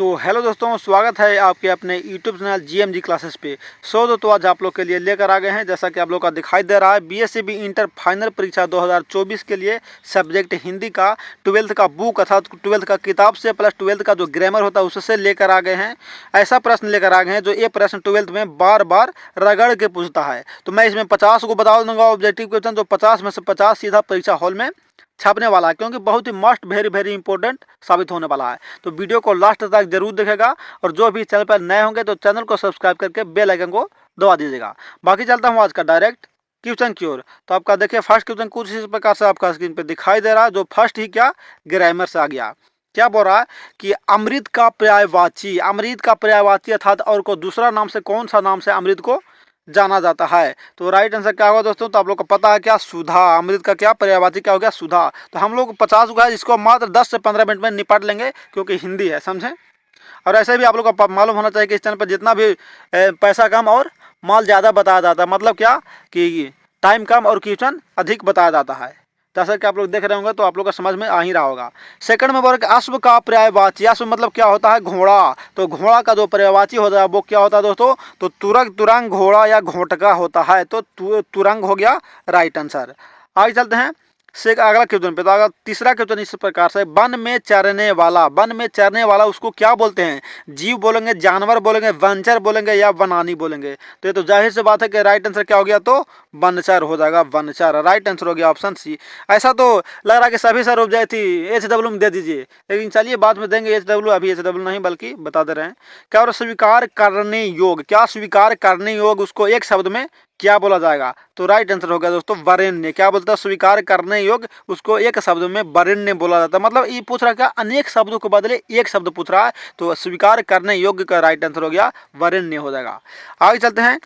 Hello दोस्तों, स्वागत है आपके अपने यूट्यूब चैनल जीएमजी क्लासेस पे। दोस्तों आज आप लोग के लिए लेकर आ गए हैं, जैसा कि आप लोग का दिखाई दे रहा है, बीएससी इंटर फाइनल परीक्षा 2024 के लिए सब्जेक्ट हिंदी का 12th का बुक अर्थात 12th का किताब से प्लस 12th का जो ग्रामर होता है उससे लेकर आ गए हैं। ऐसा प्रश्न लेकर आ गए हैं जो ये प्रश्न 12th में बार बार रगड़ के पूछता है। तो मैं इसमें 50 को बता दूंगा ऑब्जेक्टिव क्वेश्चन, जो 50 में से 50 सीधा परीक्षा हॉल में छापने वाला है, क्योंकि बहुत ही मस्ट वेरी इंपॉर्टेंट साबित होने वाला है। तो वीडियो को लास्ट तक जरूर देखेगा, और जो भी चैनल पर नए होंगे तो चैनल को सब्सक्राइब करके बेल आइकन को दबा दीजिएगा। बाकी चलता हूँ आज का डायरेक्ट क्वेश्चन की ओर। तो आपका देखिए फर्स्ट क्वेश्चन कुछ इस प्रकार से आपका स्क्रीन पे दिखाई दे रहा है, जो फर्स्ट ही क्या ग्रामर से आ गया। क्या बोल रहा है कि अमृत का पर्यायवाची अर्थात और को दूसरा नाम से कौन सा नाम से अमृत को जाना जाता है। तो राइट आंसर क्या होगा दोस्तों? तो आप लोग को पता है क्या, सुधा। अमृत का क्या पर्यायवाची क्या हो गया, सुधा। तो हम लोग 50 का है, इसको मात्र 10 से 15 मिनट में निपट लेंगे, क्योंकि हिंदी है, समझे। और ऐसे भी आप लोग को मालूम होना चाहिए कि इस चैनल पर जितना भी पैसा कम और माल ज़्यादा बताया जाता है, मतलब क्या कि टाइम कम और क्वेश्चन अधिक बताया जाता है। जैसा कि आप लोग देख रहे होंगे तो आप लोग को समझ में आ ही रहा होगा। सेकंड में बोल रहे अश्व का पर्यायवाची। अश्व मतलब क्या होता है, घोड़ा। तो घोड़ा का जो पर्यायवाची होता है वो क्या होता है दोस्तों? तो तुरंग घोड़ा या घोटका होता है। तो तुरंग हो गया राइट आंसर। आगे चलते हैं अगला क्वेश्चन पे। तो अगर तीसरा क्वेश्चन इस प्रकार से, वन में चरने वाला उसको क्या बोलते हैं? जीव बोलेंगे, जानवर बोलेंगे, वनचर बोलेंगे या वनानी बोलेंगे? तो ये तो जाहिर सी बात है कि राइट आंसर क्या हो गया, तो वनचर हो जाएगा, वनचर। राइट आंसर हो गया ऑप्शन सी। ऐसा तो लग रहा है कि सभी सर उपजाए थी HW में दे दीजिए, लेकिन चलिए बाद में देंगे HW, अभी HW नहीं बल्कि बता दे रहे हैं। क्या और स्वीकार करने योग, क्या स्वीकार करने योग उसको एक शब्द में क्या बोला जाएगा? तो राइट आंसर हो गया दोस्तों वरेण्य। क्या बोलता है? स्वीकार करने योग्य उसको एक शब्द में वरेण्य बोला जाता है। मतलब ये पूछ रहा है क्या, अनेक शब्दों के बदले एक शब्द पूछ रहा है, तो स्वीकार करने योग्य का राइट आंसर हो गया वरेण्य हो जाएगा। आगे चलते हैं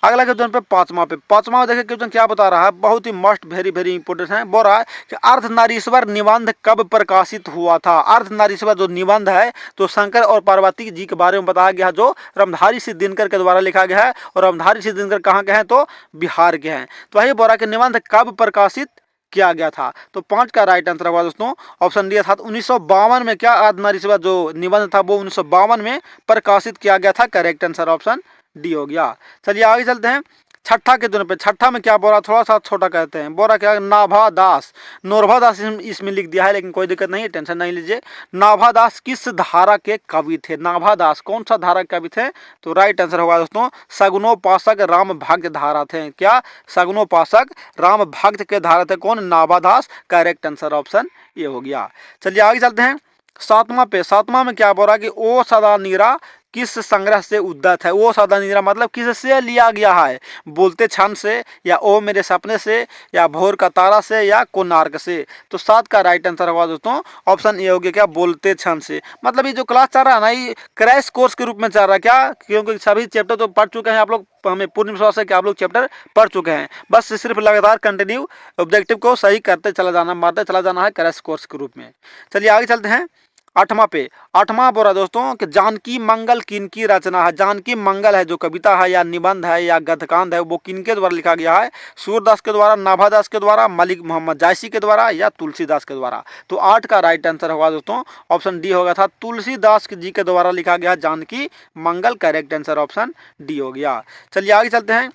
अगला क्वेश्चन पे, पांचवा में देखिए क्वेश्चन क्या बता रहा है, बहुत ही मस्ट वेरी इंपोर्टेंट है। बोल रहा है कि अर्धनारीश्वर निबंध कब प्रकाशित हुआ था? अर्धनारीश्वर जो निबंध है तो शंकर और पार्वती जी के बारे में बताया गया, जो रामधारी सिंह दिनकर के द्वारा लिखा गया है। और रामधारी सिंह दिनकर कहाँ के हैं? तो बिहार के हैं। तो वही बोल रहा है कि निबंध कब प्रकाशित किया गया था? तो 5 का राइट आंसर होगा दोस्तों ऑप्शन डी अर्थात 1952 में। क्या अर्धनारीश्वर जो निबंध था वो 1952 में प्रकाशित किया गया था? करेक्ट आंसर ऑप्शन डी हो गया। चलिए आगे चलते हैं छठा के दोनों पे। छठा में क्या बोला, थोड़ा सा छोटा कहते हैं, बोला क्या, नाभा दास। नोरभा दास इसमें लिख दिया है, लेकिन कोई दिक्कत नहीं है, टेंशन नहीं लीजिए। नाभा दास किस धारा के कवि थे? नाभा दास कौन सा धारा के कवि थे? तो राइट आंसर होगा दोस्तों सगुनोपासक राम भक्त धारा थे। क्या? सगुनोपासक राम भक्त के धारा थे कौन? नाभा दास। करेक्ट आंसर ऑप्शन ये हो गया। चलिए आगे चलते हैं सातवां में क्या बोला कि ओ सदा नीरा किस संग्रह से उद्धत है? ओ सदा नीरा मतलब किससे लिया गया है? बोलते क्षण से, या ओ मेरे सपने से, या भोर का तारा से, या कोणार्क से? तो 7 का राइट आंसर होगा दोस्तों ऑप्शन ए हो गया, क्या, बोलते क्षण से। मतलब ये जो क्लास चल रहा है ना, ये क्रैश कोर्स के रूप में चल रहा है। क्या? क्योंकि सभी चैप्टर तो पढ़ चुके हैं आप लोग, हमें पूर्ण विश्वास है कि आप लोग चैप्टर पढ़ चुके हैं। बस सिर्फ लगातार कंटिन्यू ऑब्जेक्टिव को सही करते चला जाना, मारते चला जाना है क्रैश कोर्स के रूप में। चलिए आगे चलते हैं आठवां बोला दोस्तों कि जानकी मंगल किनकी रचना है? जानकी मंगल है जो कविता है या निबंध है या गद्यकांड है, वो किनके द्वारा लिखा गया है? सूरदास के द्वारा, नाभादास के द्वारा, मलिक मोहम्मद जायसी के द्वारा, या तुलसीदास के द्वारा? तो 8 का राइट आंसर होगा दोस्तों ऑप्शन डी होगा था, तुलसीदास जी के द्वारा लिखा गया जानकी मंगल। करेक्ट आंसर ऑप्शन डी हो गया। चलिए आगे चलते हैं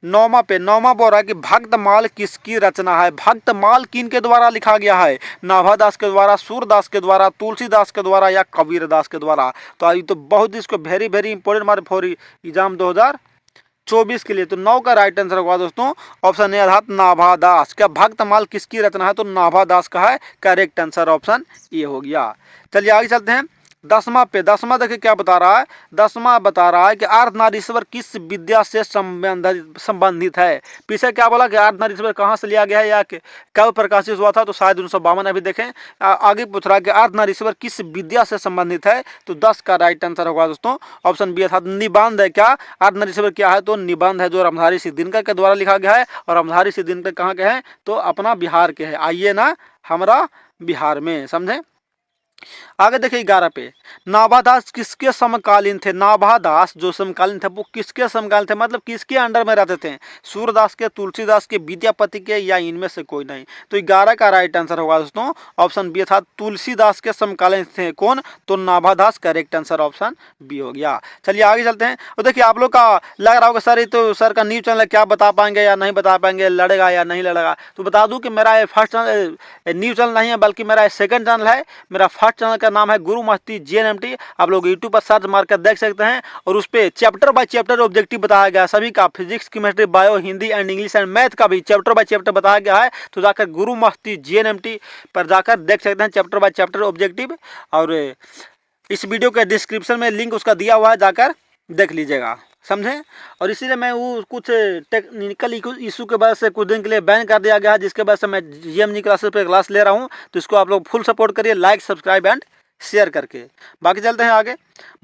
नौमा बोल रहा है कि भक्तमाल किसकी रचना है? भक्तमाल किन के द्वारा लिखा गया है? नाभादास के द्वारा, सूरदास के द्वारा, तुलसीदास के द्वारा, या कबीरदास के द्वारा? तो अभी तो बहुत इसको वेरी इंपॉर्टेंट हमारे फॉर एग्जाम 2024 के लिए। तो 9 का राइट आंसर होगा दोस्तों ऑप्शन ए अर्थात नाभादास। क्या भक्तमाल किसकी रचना है? तो नाभादास का है। करेक्ट आंसर ऑप्शन ए हो गया। चलिए आगे चलते हैं दसवां देखिए क्या बता रहा है। 10वां बता रहा है कि अर्धनारीश्वर किस विद्या से संबंधित है? पीछे क्या बोला कि अर्धनारीश्वर कहाँ से लिया गया है या कब प्रकाशित हुआ था? तो शायद 1952। अभी देखें आगे पूछ रहा है कि अर्धनारीश्वर किस विद्या से संबंधित है? तो 10 का राइट आंसर होगा दोस्तों ऑप्शन बी अर्थात निबंध है। क्या अर्धनारीश्वर क्या है? तो निबंध है, जो रामधारी सिंह दिनकर के द्वारा लिखा गया है। और रामधारी सिंह दिनकर कहाँ के हैं? तो अपना बिहार के हैं। आइए ना हमारा बिहार में, समझे। आगे देखिए 11 पे, नाभादास किसके समकालीन थे? नाभादास जो समकालीन थे वो किसके समकालीन थे, मतलब किसके अंडर में रहते थे? सूरदास के, तुलसीदास के, विद्यापति के, या इनमें से कोई नहीं। तो 11 का राइट आंसर होगा दोस्तों ऑप्शन बी था, तुलसीदास के समकालीन थे कौन? तो Nabhadas. Correct answer option B हो गया। चलिए आगे चलते हैं। और देखिए आप लोग का लग रहा होगा सर ये तो सर का न्यूज चैनल है, क्या बता पाएंगे या नहीं बता पाएंगे, लड़ेगा या नहीं लड़ेगा? तो बता दूं कि मेरा ये फर्स्ट न्यूज चैनल नहीं है, बल्कि मेरा सेकंड चैनल है। मेरा फर्स्ट चैनल का नाम है गुरु मस्ती JNMT। आप लोग यूट्यूब पर सर्च मार कर देख सकते हैं, और उस पर चैप्टर बाय चैप्टर ऑब्जेक्टिव बताया गया है सभी का, physics, chemistry, bio, Hindi and English and math का भी चैप्टर बाय चैप्टर बताया गया है। तो जाकर गुरु मस्ती JNMT पर जाकर देख सकते हैं चैप्टर बाय चैप्टर ऑब्जेक्टिव, और इस वीडियो के डिस्क्रिप्शन में लिंक उसका दिया हुआ है, जाकर देख लीजिएगा, समझें। और इसीलिए मैं वो कुछ टेक्निकल इशू के वजह से कुछ दिन के लिए बैन कर दिया गया है, जिसके वजह से मैं GMG क्लासेस पे क्लास ले रहा हूँ। तो इसको आप लोग फुल सपोर्ट करिए, लाइक, सब्सक्राइब एंड शेयर करके। बाकी चलते हैं आगे।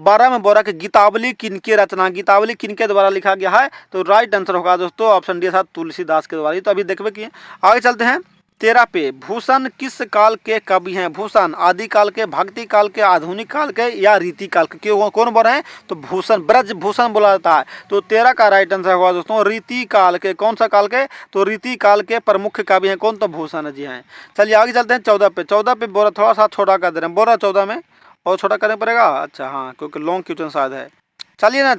12 में बोरा के गीतावली किनके रचना? गीतावली किनके द्वारा लिखा गया है? तो राइट आंसर होगा दोस्तों ऑप्शन डी था, तुलसीदास के द्वारा। तो अभी देखबे कि आगे चलते हैं। 13 पे, भूषण किस काल के कवि हैं? भूषण आदि काल के, भक्ति काल के, आधुनिक काल के, या रीति काल के? क्यों कौन बोल रहे हैं? तो भूषण, ब्रज भूषण बोला जाता है। तो 13 का राइट आंसर होगा दोस्तों रीति काल के। कौन सा काल के? तो रीति काल के प्रमुख कवि हैं कौन? तो भूषण जी हैं। चलिए आगे चलते हैं 14 पे। 14 पे बोला थोड़ा सा छोटा कर दे रहे हैं, बोल रहा 14 में और छोटा करना पड़ेगा। अच्छा हाँ, क्योंकि लॉन्ग क्वेश्चन शायद है। चलिए ना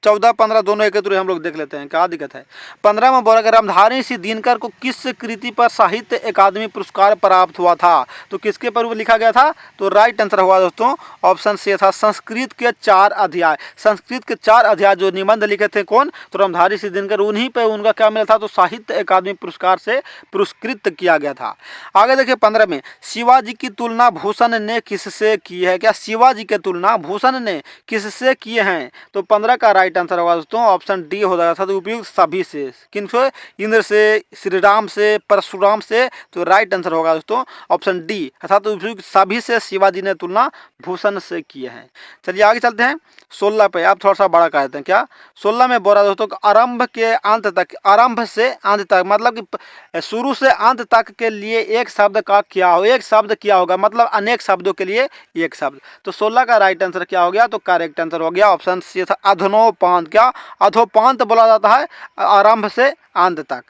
14, 15 दोनों एकत्र हम लोग देख लेते हैं, क्या दिक्कत है। 15 में बोला रामधारी सिंह दिनकर को किस कृति पर साहित्य अकादमी पुरस्कार प्राप्त हुआ था? तो किसके पर वो लिखा गया था? तो राइट आंसर हुआ दोस्तों ऑप्शन सी था, संस्कृत के 4 अध्याय। संस्कृत के 4 अध्याय जो निबंध लिखे थे कौन? तो रामधारी सिंह दिनकर, उन्हीं पर उनका क्या मिला था? तो साहित्य अकादमी पुरस्कार से पुरस्कृत किया गया था। आगे देखिए 15 में, शिवाजी की तुलना भूषण ने किससे की है? क्या शिवाजी की तुलना भूषण ने किससे किए हैं? तो 15 का राइट आंसर होगा दोस्तों ऑप्शन डी हो जाएगा था, तो उपयुक्त सभी से। किनसे? इंद्र से, श्री राम से, परशुराम से। तो राइट आंसर होगा दोस्तों ऑप्शन डी, अर्थात उपयुक्त सभी से शिवाजी ने तुलना भूषण से किए हैं। चलिए आगे चलते हैं 16 पे। आप थोड़ा सा बड़ा कर देते हैं क्या? 16 में बोला दोस्तों आरंभ के अंत तक, आरंभ से अंत तक मतलब कि शुरू से अंत तक के लिए एक शब्द का क्या हो? एक शब्द क्या होगा? मतलब अनेक शब्दों के लिए एक शब्द। तो 16 का राइट आंसर क्या हो गया? तो करेक्ट आंसर हो गया ऑप्शन सी था, अधनोपांत। क्या? अधोपांत बोला जाता है आरंभ से अंत तक।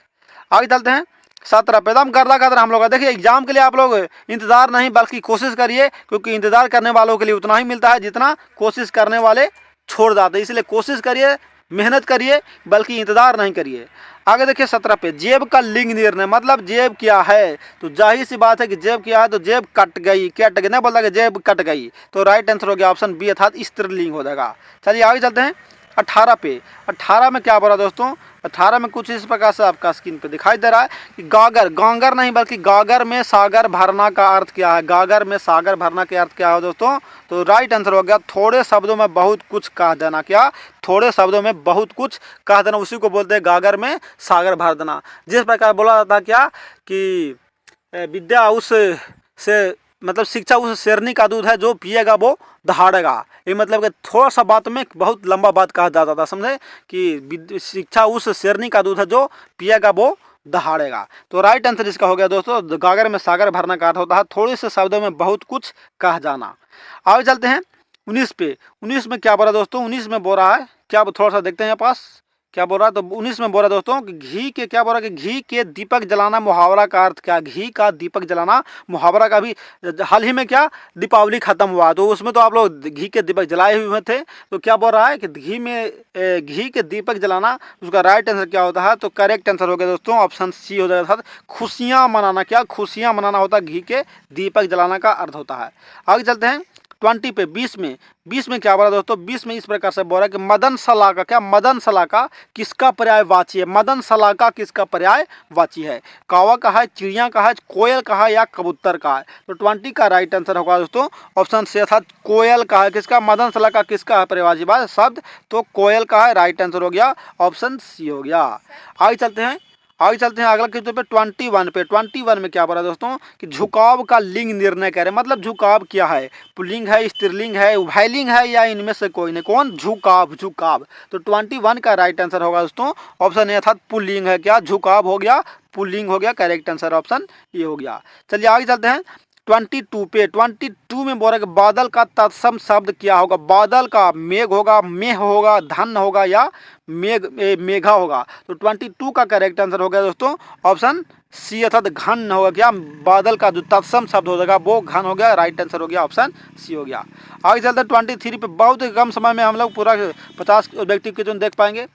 आगे चलते हैं 17 पे। एकदम गर्दा हम लोग देखिए, एग्जाम के लिए आप लोग इंतजार नहीं बल्कि कोशिश करिए, क्योंकि इंतजार करने वालों के लिए उतना ही मिलता है जितना कोशिश करने वाले छोड़ जाते हैं। इसलिए कोशिश करिए, मेहनत करिए, बल्कि इंतजार नहीं करिए। आगे देखिए 17 पे, जेब का लिंग निर्णय, मतलब जेब क्या है? तो जाहिर सी बात है कि जेब क्या है? तो जेब कट गई, कट गई, नहीं बोलता कि जेब कट गई। तो राइट आंसर हो गया ऑप्शन बी अर्थात स्त्रीलिंग हो जाएगा। चलिए आगे चलते हैं 18 पे। 18 में क्या बोला दोस्तों? 18 में कुछ इस प्रकार से आपका स्क्रीन पे दिखाई दे रहा है कि गागर, गांगर नहीं बल्कि गागर में सागर भरना का अर्थ क्या है? गागर में सागर भरना के अर्थ क्या है दोस्तों? तो राइट आंसर हो गया थोड़े शब्दों में बहुत कुछ कह देना। क्या? थोड़े शब्दों में बहुत कुछ कह देना, उसी को बोलते हैं गागर में सागर भर देना। जिस प्रकार बोला जाता है क्या कि विद्या उस से, मतलब शिक्षा उस शेरनी का दूध है जो पिएगा वो दहाड़ेगा। ये मतलब कि थोड़ा सा बात में बहुत लंबा बात कहा जाता था, समझे? कि शिक्षा उस शेरनी का दूध है जो पिएगा वो दहाड़ेगा। तो राइट आंसर इसका हो गया दोस्तों, गागर में सागर भरना का अर्थ होता है थोड़े से शब्दों में बहुत कुछ कह जाना। आगे चलते हैं 19 पे। 19 में क्या बोला दोस्तों? 19 में बोल रहा है क्या? थोड़ा सा देखते हैं पास क्या बोल रहा है। तो 19 में बोल रहा दोस्तों कि घी के, क्या बोल रहा है कि घी के दीपक जलाना मुहावरा का अर्थ क्या? घी का दीपक जलाना मुहावरा का भी हाल ही में क्या दीपावली खत्म हुआ, तो उसमें तो आप लोग घी के दीपक जलाए हुए थे। तो क्या बोल रहा है कि घी के दीपक जलाना, उसका राइट आंसर क्या होता है? तो करेक्ट आंसर हो गया दोस्तों ऑप्शन सी हो जाएगा, खुशियाँ मनाना। क्या? खुशियाँ मनाना होता है, घी के दीपक जलाना का अर्थ होता है। आगे चलते हैं 20 पे। 20 में क्या बोला दोस्तों? 20 में इस प्रकार से बोल रहा है कि मदन सलाका, क्या मदन सलाका किसका पर्यायवाची है? मदन सलाका किसका पर्यायवाची है? कौवा का है, चिड़िया का है, कोयल का है, या कबूतर का है? तो 20 का राइट आंसर होगा दोस्तों ऑप्शन से था कोयल का है। किसका? मदन सलाका किसका है पर्यायवाची शब्द? तो कोयल का है। राइट आंसर हो गया ऑप्शन सी हो गया। आगे चलते हैं अगला क्वेश्चन पे 21 पे। 21 में क्या बोला दोस्तों कि झुकाव का लिंग निर्णय करे, मतलब झुकाव क्या है? पुल्लिंग है, स्त्रीलिंग है, उभयलिंग है, या इनमें से कोई नहीं? कौन? झुकाव। तो 21 का राइट आंसर होगा दोस्तों ऑप्शन ए अर्थात पुल्लिंग है। क्या? झुकाव हो गया, पुल्लिंग हो गया। करेक्ट आंसर ऑप्शन ये हो गया। चलिए आगे चलते हैं 22 पे 22 में बोल रहा है कि बादल का तत्सम शब्द क्या होगा। बादल का मेघ होगा, मेह होगा, धन होगा या मेघा होगा। तो 22 का करेक्ट आंसर हो गया दोस्तों ऑप्शन सी अर्थात घन होगा। क्या बादल का जो तत्सम शब्द हो जाएगा वो घन हो गया। राइट आंसर हो गया ऑप्शन सी हो गया। आगे चलते 23 पे बहुत ही कम समय में हम लोग पूरा 50 व्यक्ति के जो देख पाएंगे।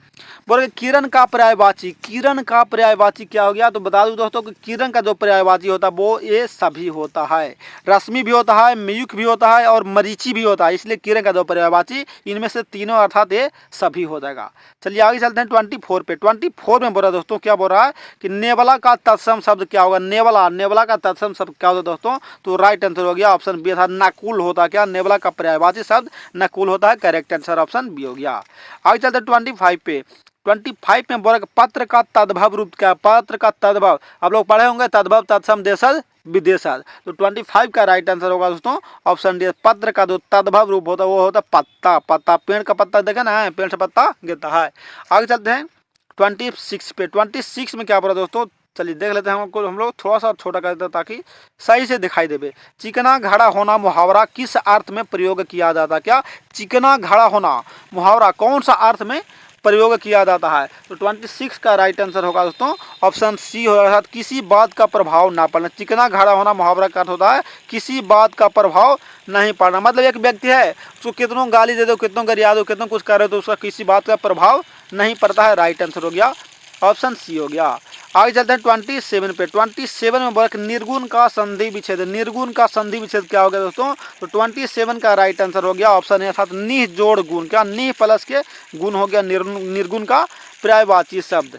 बोले किरण का पर्यायवाची, किरण का पर्यायवाची क्या हो गया। तो बता दूं दोस्तों कि किरण का जो पर्यायवाची होता है वो ये सभी होता है। रश्मि भी होता है, मयूख भी होता है और मरीचि भी होता है। इसलिए किरण का जो पर्यायवाची इनमें से तीनों अर्थात ये सभी हो जाएगा। चलिए आगे चलते हैं 24 पे। 24 में बोल रहा है दोस्तों क्या बोल रहा है कि नेवला का तत्सम शब्द क्या होगा। नेवला, नेवला का तत्सम शब्द क्या होता है दोस्तों। तो राइट आंसर हो गया ऑप्शन बी अर्थात नकुल होता है। क्या नेवला का पर्यायवाची शब्द नकुल होता है। करेक्ट आंसर ऑप्शन बी हो गया। आगे चलते हैं 25 पे। 25 में बोला पत्र का तद्भव रूप क्या। पत्र का तद्भव आप लोग पढ़े होंगे, तद्भव तत्सम देशज विदेशज। तो 25 का राइट आंसर होगा दोस्तों ऑप्शन डी। पत्र का जो तद्भव रूप होता है वो होता है पत्ता। पत्ता पेड़ का पत्ता देखे ना, पेड़ से पत्ता गिरता है। आगे चलते हैं 26 पे। 26 में क्या बोला दोस्तों, चलिए देख लेते हैं। हम लोग थोड़ा सा छोटा कर देते हैं ताकि सही से दिखाई देवे। चिकना घड़ा होना मुहावरा किस अर्थ में प्रयोग किया जाता है। क्या चिकना घड़ा होना मुहावरा कौन सा अर्थ में प्रयोग किया जाता है। तो 26 का राइट आंसर होगा दोस्तों ऑप्शन सी होगा अर्थात किसी बात का प्रभाव ना पड़ना। चिकना घड़ा होना मुहावरा का अर्थ होता है किसी बात का प्रभाव नहीं पड़ना। मतलब एक व्यक्ति है उसको कितनों गाली दे दो, कितनों गरिया दो, कितनों कुछ करे तो उसका किसी बात का प्रभाव नहीं पड़ता है। राइट आंसर हो गया ऑप्शन सी हो गया। आगे चलते हैं 27 पे। 27 में बोला निर्गुण का संधि विच्छेद। निर्गुण का संधि विच्छेद क्या हो गया दोस्तों। तो 27 का राइट आंसर हो गया ऑप्शन ए अर्थात निह जोड़ गुण। क्या निह प्लस के गुण हो गया निर्गुण का पर्यायवाची शब्द।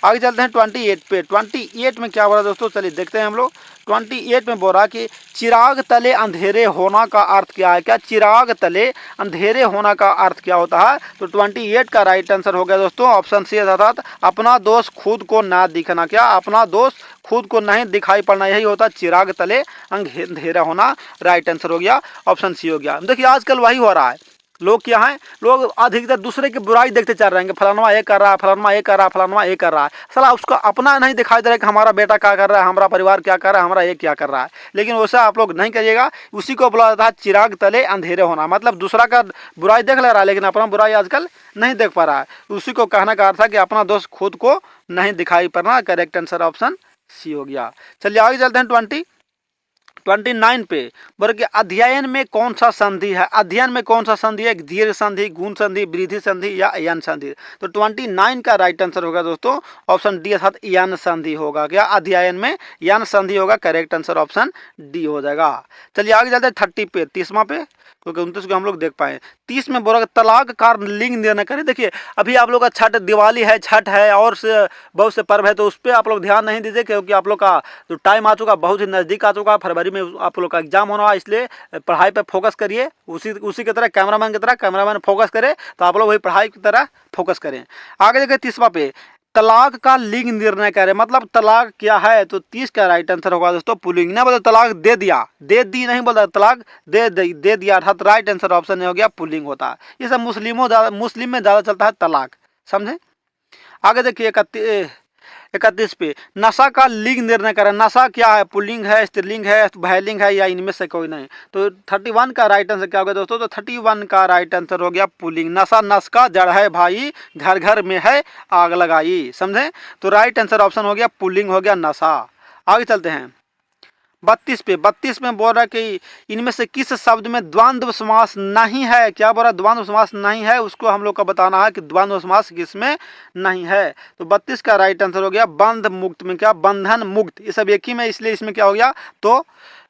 आगे चलते हैं 28 पे। 28 में क्या बोला दोस्तों, चलिए देखते हैं हम लोग। 28 में बोला कि चिराग तले अंधेरे होना का अर्थ क्या है। क्या चिराग तले अंधेरे होना का अर्थ क्या होता है। तो 28 का राइट आंसर हो गया दोस्तों ऑप्शन सी अर्थात अपना दोष खुद को ना दिखना। क्या अपना दोष खुद को नहीं दिखाई पड़ना, यही होता है चिराग तले अंधेरा होना। राइट आंसर हो गया ऑप्शन सी हो गया। देखिए आजकल वही हो रहा है। लोग क्या हैं, लोग अधिकतर दूसरे की बुराई देखते चल रहे हैं। फलाना ये कर रहा है, फलाना ये कर रहा है, फलाना ये कर रहा है। साला उसका अपना नहीं दिखाई दे रहा है कि हमारा बेटा क्या कर रहा है, हमारा परिवार क्या कर रहा है, हमारा ये क्या कर रहा है। लेकिन वैसा आप लोग नहीं करिएगा। उसी को बोला जाता है चिराग तले अंधेरे होना। मतलब दूसरा का बुराई देख ले रहा है लेकिन अपना बुराई आजकल नहीं देख पा रहा है। उसी को कहने का अर्थ है कि अपना दोस्त खुद को नहीं दिखाई पड़ना। करेक्ट आंसर ऑप्शन सी हो गया। चलिए आगे चलते हैं 29 पे। बोले कि अध्ययन में कौन सा संधि है। अध्ययन में कौन सा संधि है। दीर्घ संधि, गुण संधि, वृद्धि संधि या यन संधि। तो 29 का राइट आंसर होगा दोस्तों ऑप्शन डी अर्थात यन संधि होगा। क्या अध्ययन में यन संधि होगा। करेक्ट आंसर ऑप्शन डी हो जाएगा। चलिए आगे चलते हैं 30 पे, 30वां पे, क्योंकि 29 को हम लोग देख पाए। 30 में बोला तलाक का लिंग निर्णय करें। देखिए अभी आप लोग का छठ, दिवाली है, छठ है और से बहुत से पर्व है, तो उस पर आप लोग ध्यान नहीं दीजिए क्योंकि आप लोग का जो टाइम आ चुका, बहुत ही नज़दीक आ चुका। फरवरी में आप लोग का एग्जाम होना है, इसलिए पढ़ाई पर फोकस करिए। उसी की तरह कैमरामैन फोकस करे तो आप लोग वही पढ़ाई की तरह फोकस करें। आगे देखिए 30वां पे, तलाक का लिंग निर्णय करें। मतलब तलाक क्या है। तो 30 का राइट आंसर होगा दोस्तों पुल्लिंग। ना बोले तलाक दे दिया, दे दी नहीं बोलता, तलाक दे दिया अर्थात राइट आंसर ऑप्शन हो गया पुल्लिंग होता है। ये सब मुस्लिम में ज़्यादा चलता है तलाक, समझे। आगे देखिए 31 पे, नशा का लिंग निर्णय करें। नशा क्या है, पुल्लिंग है, स्त्रीलिंग है, भयलिंग है या इनमें से कोई नहीं। तो 31 का राइट आंसर क्या होगा दोस्तों। तो 31 का राइट आंसर हो गया पुल्लिंग। नशा नस का जड़ है भाई, घर घर में है आग लगाई, समझे। तो राइट आंसर ऑप्शन हो गया पुल्लिंग हो गया नशा। आगे चलते हैं 32 पे। 32 में बोल रहा है कि इनमें से किस शब्द में द्वंद्व समास नहीं है। क्या बोल रहा है, द्वंद्व समास नहीं है। उसको हम लोग का बताना है कि द्वंद्व समास किसमें नहीं है। तो 32 का राइट आंसर हो गया बंध मुक्त में। क्या बंधन मुक्त, ये सब एक ही में, इसलिए इसमें क्या हो गया तो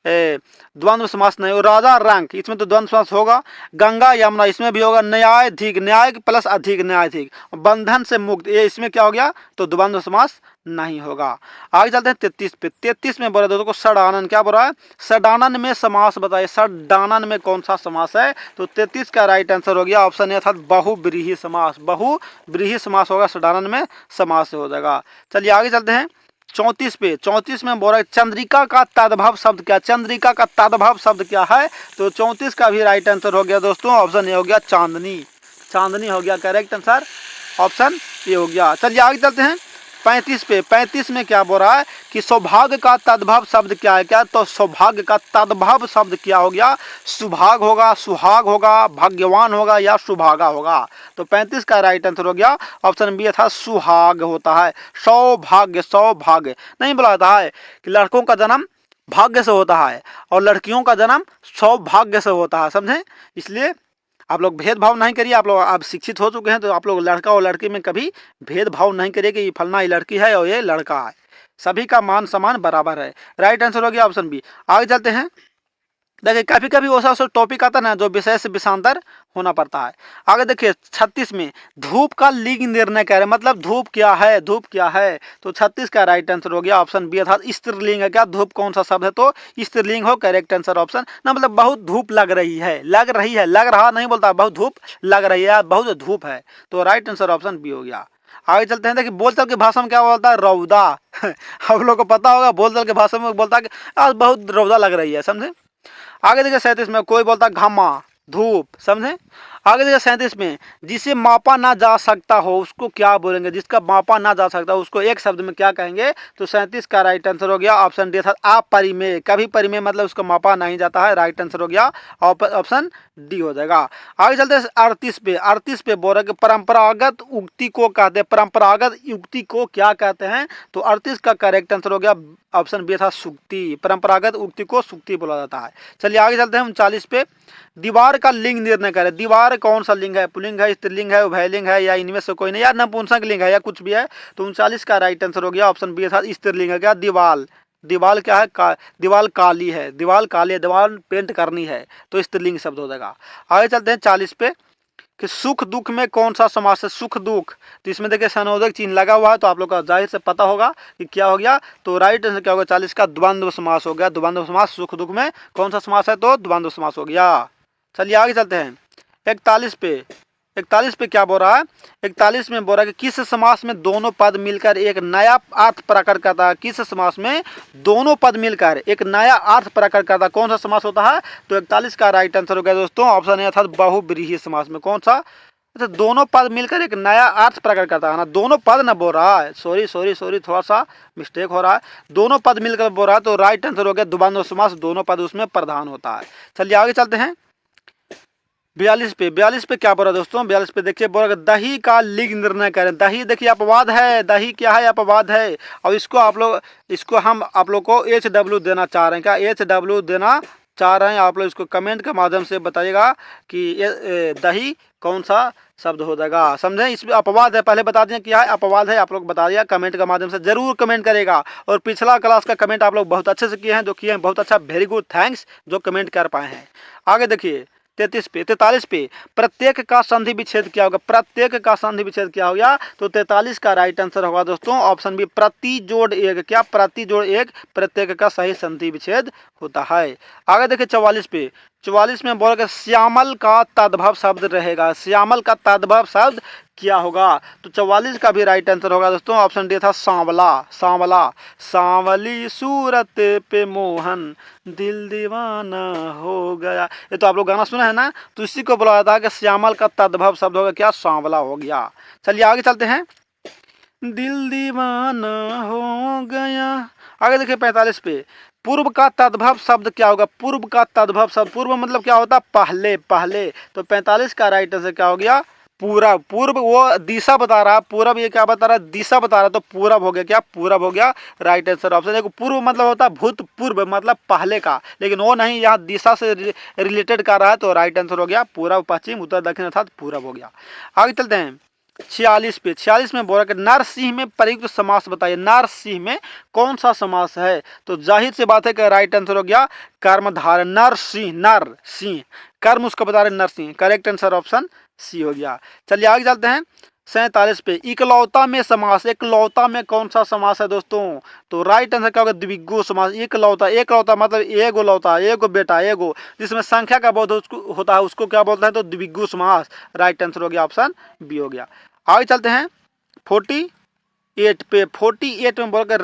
द्वंद्व समास नहीं। और राजा रंक, इसमें तो द्वंद्व समास होगा। गंगा यमुना, इसमें भी होगा। न्यायाधिक, न्याय प्लस अधिक न्यायाधिक। बंधन से मुक्त, ये इसमें क्या हो गया तो द्वंद्व समास नहीं होगा। आगे चलते हैं 33 पे। 33 में बोला दोस्तों को सडानन। क्या बोल रहा है, सडानन में समास बताइए। सडानन में कौन सा समास है। तो 33 का राइट आंसर हो गया ऑप्शन ए अर्थात बहुब्रीहि समास। बहुब्रीहि समास होगा, सडानन में समास हो जाएगा। चलिए आगे चलते हैं 34 पे। 34 में बोल रहा है चंद्रिका का तद्भव शब्द क्या। चंद्रिका का तद्भव शब्द क्या है। तो 34 का भी राइट आंसर हो गया दोस्तों ऑप्शन ए हो गया चांदनी। चांदनी हो गया करेक्ट आंसर ऑप्शन ए हो गया। चलिए आगे चलते हैं 35 में क्या बोल रहा है कि सौभाग्य का तद्भव शब्द क्या है, क्या तो सौभाग्य का तद्भव शब्द क्या हो गया, सुभाग होगा, सुहाग होगा, भाग्यवान होगा या सुभागा होगा। तो 35 का राइट आंसर हो गया ऑप्शन बी था सुहाग होता है। सौभाग्य, सौभाग्य नहीं बोला जाता है कि लड़कों का जन्म भाग्य से होता है और लड़कियों का जन्म सौभाग्य से होता है, समझे। इसलिए आप लोग भेदभाव नहीं करिए, आप लोग आप शिक्षित हो चुके हैं तो आप लोग लड़का और लड़की में कभी भेदभाव नहीं करिए कि ये फलना ये लड़की है और ये लड़का है, सभी का मान सम्मान बराबर है। राइट आंसर हो गया ऑप्शन बी। आगे चलते हैं। देखिए कभी कभी वैसा टॉपिक आता है ना जो विषय से विषांतर होना पड़ता है। आगे देखिए 36 में धूप का लिंग निर्णय कह रहे हैं, मतलब धूप क्या है, धूप क्या है। तो 36 का राइट आंसर हो गया ऑप्शन बी अर्थात स्त्रीलिंग है। क्या धूप कौन सा शब्द है, तो स्त्रीलिंग हो करेक्ट आंसर ऑप्शन ना, मतलब बहुत धूप लग रही है, लग रही है, लग रहा नहीं बोलता, बहुत धूप लग रही है, बहुत धूप है। तो राइट आंसर ऑप्शन बी हो गया। आगे चलते हैं। देखिए बोलचाल की भाषा में क्या बोलता है, रौदा हम लोग को पता होगा बोलचाल की भाषा में बोलता है कि आज बहुत रौदा लग रही है, समझे। आगे देखिए 37 में कोई बोलता घामा, धूप, समझे। आगे देखिए 37 में जिसे मापा ना जा सकता हो उसको क्या बोलेंगे, जिसका मापा ना जा सकता हो उसको एक शब्द में क्या कहेंगे। तो 37 का राइट आंसर हो गया ऑप्शन डी था अपरिमेय। कभी परिमेय मतलब उसको मापा नहीं जाता है, राइट आंसर हो गया ऑप्शन डी हो जाएगा। आगे चलते हैं 38 पे बोल रहे कि परंपरागत उक्ति को कहते हैं, परंपरागत उक्ति को क्या कहते हैं। तो 38 का करेक्ट आंसर हो गया ऑप्शन बी था सुक्ति। परंपरागत उक्ति को सुक्ति बोला जाता है। चलिए आगे चलते हैं 39 पे। दीवार का लिंग निर्णय करें। दीवार कौन सा लिंग है, पुल्लिंग है, स्त्रीलिंग है, उभयलिंग है या इनमें से कोई नहीं, या नपुंसक लिंग है या कुछ भी है। तो 39 का राइट आंसर हो गया ऑप्शन बी था स्त्रीलिंग है। क्या दीवाल, दीवाल क्या है, दीवाल काली है, दीवाल काली है, दीवाल पेंट करनी है, तो स्त्रीलिंग शब्द हो जाएगा। आगे चलते हैं 40 पे कि सुख दुख में कौन सा समास है, सुख दुख। तो इसमें देखिए सनोदक चिन्ह लगा हुआ है तो आप लोग का जाहिर से पता होगा कि क्या हो गया। तो राइट आंसर क्या होगा 40 का द्वंद्व समास हो गया। द्वंद्व समास सुख दुख में कौन सा समास है, तो द्वंद्व समास हो गया। चलिए आगे चलते हैं 41 पे क्या बोल रहा है। 41 में बोल रहा है कि किस समास में दोनों पद मिलकर एक नया अर्थ प्रकट करता है। किस समास में दोनों पद मिलकर एक नया अर्थ प्रकट करता है, कौन सा समास होता है। तो 41 का राइट आंसर हो गया दोस्तों ऑप्शन ए अर्थात बहुव्रीहि समास में। कौन सा, तो दोनों पद मिलकर एक नया अर्थ प्रकट करता है ना, दोनों पद ना बोल रहा है, सॉरी थोड़ा सा मिस्टेक हो रहा है, दोनों पद मिलकर बोल रहा है। तो राइट आंसर हो गया द्वंद्व समास, दोनों पद उसमें प्रधान होता है। चलिए आगे चलते हैं 42 पे क्या बोला दोस्तों। 42 पे देखिए बोला दही का लिंग निर्णय करें। दही देखिए अपवाद है, दही क्या है, अपवाद है। और इसको हम आप लोग को HW देना चाह रहे हैं। क्या HW देना चाह रहे हैं आप लोग, इसको कमेंट के माध्यम से बताइएगा कि दही कौन सा शब्द हो जाएगा, समझे। इसमें अपवाद है, पहले बता दें क्या है, अपवाद है, आप लोग बता दिया कमेंट के माध्यम से, जरूर कमेंट करेगा। और पिछला क्लास का कमेंट आप लोग बहुत अच्छे से किए हैं, जो किए हैं बहुत अच्छा, वेरी गुड, थैंक्स जो कमेंट कर पाए हैं। आगे देखिए 43 पे प्रत्येक का संधि विच्छेद क्या होगा। प्रत्येक का संधि विच्छेद क्या हो गया। तो 43 का राइट आंसर होगा दोस्तों ऑप्शन बी प्रति जोड़ एक। क्या प्रति जोड़ एक प्रत्येक का सही संधि विच्छेद होता है। आगे देखिए 44 में बोल के श्यामल का तद्भव शब्द रहेगा। श्यामल का तद्भव शब्द क्या होगा। तो 44 का भी राइट आंसर होगा दोस्तों ऑप्शन डी था सांवला। सांवला, सांवली सूरत पे मोहन दिल दीवाना हो गया। ये तो आप लोग गाना सुना है ना, तो इसी को बोला जाता है कि श्यामल का तद्भव शब्द होगा क्या, सांवला हो गया। चलिए आगे चलते हैं। दिल दीवाना हो गया। आगे देखिए 45 पे पूर्व का तद्भव शब्द क्या होगा। पूर्व का तद्भव शब्द, पूर्व मतलब क्या होता है, पहले, पहले। तो 45 का राइट आंसर क्या हो गया, पूरब। पूर्व वो दिशा बता रहा है, पूरब ये क्या बता रहा है, दिशा बता रहा है, तो पूरब हो गया। क्या पूरब हो गया, राइट आंसर ऑप्शन। देखो पूर्व मतलब होता है भूतपूर्व मतलब पहले का, लेकिन वो नहीं, यहाँ दिशा से रिलेटेड कर रहा है, तो राइट आंसर हो गया पूर्व, पश्चिम, उत्तर, दक्षिण अर्थात पूरब हो गया। आगे चलते हैं 46 में बोल रहा है नरसिंह में प्रयुक्त समास बताइए। नरसिंह में कौन सा समास है। तो जाहिर सी बात है कि राइट आंसर हो गया कर्मधारय। नरसिंह, नर सिंह, कर्म उसको बता रहे Narsingh, correct answer option C हो गया। चलिए आगे चलते हैं 47 पे इकलौता में समास। इकलौता में कौन सा समास है दोस्तों। तो राइट आंसर क्या होगा, द्विगु समास। इकलौता, एकलौता मतलब एगो लौता, एगो बेटा, एगो जिसमें संख्या का बोध होता है उसको क्या बोलते हैं, तो द्विगु समास। राइट आंसर हो गया ऑप्शन बी हो गया। आगे चलते हैं 48 पे। 48 में बोलकर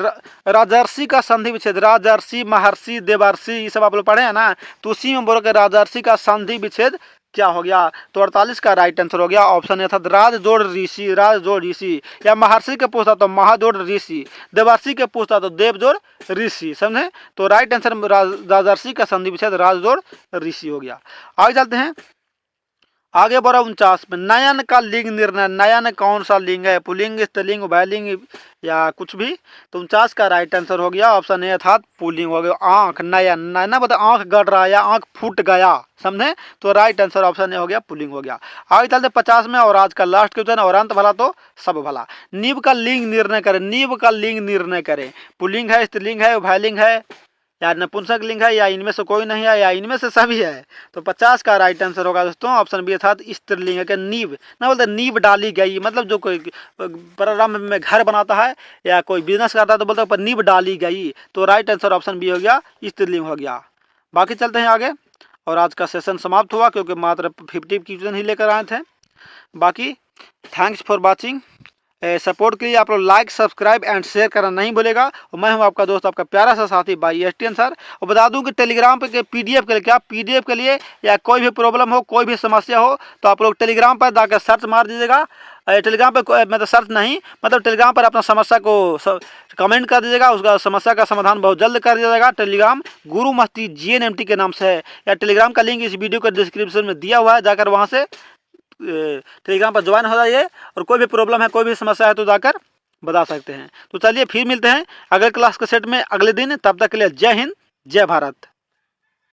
राजर्षि का संधि विच्छेद। राजर्षि, महर्षि, देवर्षि ये सब आप लोग पढ़े हैं ना, तो उसी में बोलकर राजर्षि का संधि विच्छेद क्या हो गया? तो 48 का राइट आंसर हो गया ऑप्शन ए था राज जोड़ ऋषि, राज जोड़ ऋषि। या महर्षि के पूछता तो महाजोड़ ऋषि, देवर्षि के पूछता तो देव जोड़ ऋषि, समझे? तो राइट आंसर राजर्षि का संधि विच्छेद राज जोड़ ऋषि हो गया। आगे चलते हैं, आगे बढ़ो 49 में। नयन का लिंग निर्णय, नयन कौन सा लिंग है? पुल्लिंग, स्त्रीलिंग, उभयलिंग या कुछ भी? तो 49 का राइट आंसर हो गया ऑप्शन ए अर्थात पुल्लिंग हो गया। आंख, नयन, नयना मतलब आंख गड़ रहा है या आंख फूट गया, समझे? तो राइट आंसर ऑप्शन ए हो गया पुल्लिंग हो गया। आगे चलते 50 में और आज का लास्ट क्वेश्चन, और अंत भला तो सब भला। नीव का लिंग निर्णय करें, नीव का लिंग निर्णय करें। पुल्लिंग है, स्त्रीलिंग है, उभयलिंग है या नपुंसक लिंग है या इनमें से कोई नहीं है या इनमें से सभी है? तो 50 का राइट आंसर होगा दोस्तों ऑप्शन बी अर्थात स्त्रीलिंग है कि नींव ना बोलते नींव डाली गई, मतलब जो कोई प्रारंभ में घर बनाता है या कोई बिजनेस करता है तो बोलते हैं पर नींव डाली गई। तो राइट आंसर ऑप्शन बी हो गया स्त्रीलिंग हो गया। बाकी चलते हैं आगे, और आज का सेशन समाप्त हुआ क्योंकि मात्र 50 क्वेश्चन ही लेकर आए थे। बाकी थैंक्स फॉर वॉचिंग। सपोर्ट के लिए आप लोग लाइक, सब्सक्राइब एंड शेयर करना नहीं भूलेगा। और मैं हूं आपका दोस्त, आपका प्यारा सा साथी भाई एसटीएन सर। और बता दूं कि टेलीग्राम पे पीडीएफ के लिए, क्या पीडीएफ के लिए या कोई भी प्रॉब्लम हो, कोई भी समस्या हो तो आप लोग टेलीग्राम पर जाकर सर्च मार दीजिएगा। टेलीग्राम पे मतलब सर्च नहीं, मतलब टेलीग्राम पर अपना समस्या को कमेंट कर दीजिएगा, उसका समस्या का समाधान बहुत जल्द कर दिया जाएगा। टेलीग्राम गुरु मस्ती GNMT के नाम से है, या टेलीग्राम का लिंक इस वीडियो के डिस्क्रिप्शन में दिया हुआ है, जाकर वहाँ से टेलीग्राम पर ज्वाइन हो जाइए। और कोई भी प्रॉब्लम है, कोई भी समस्या है तो जाकर बता सकते हैं। तो चलिए फिर मिलते हैं अगले क्लास के सेट में अगले दिन, तब तक के लिए जय हिंद, जय भारत।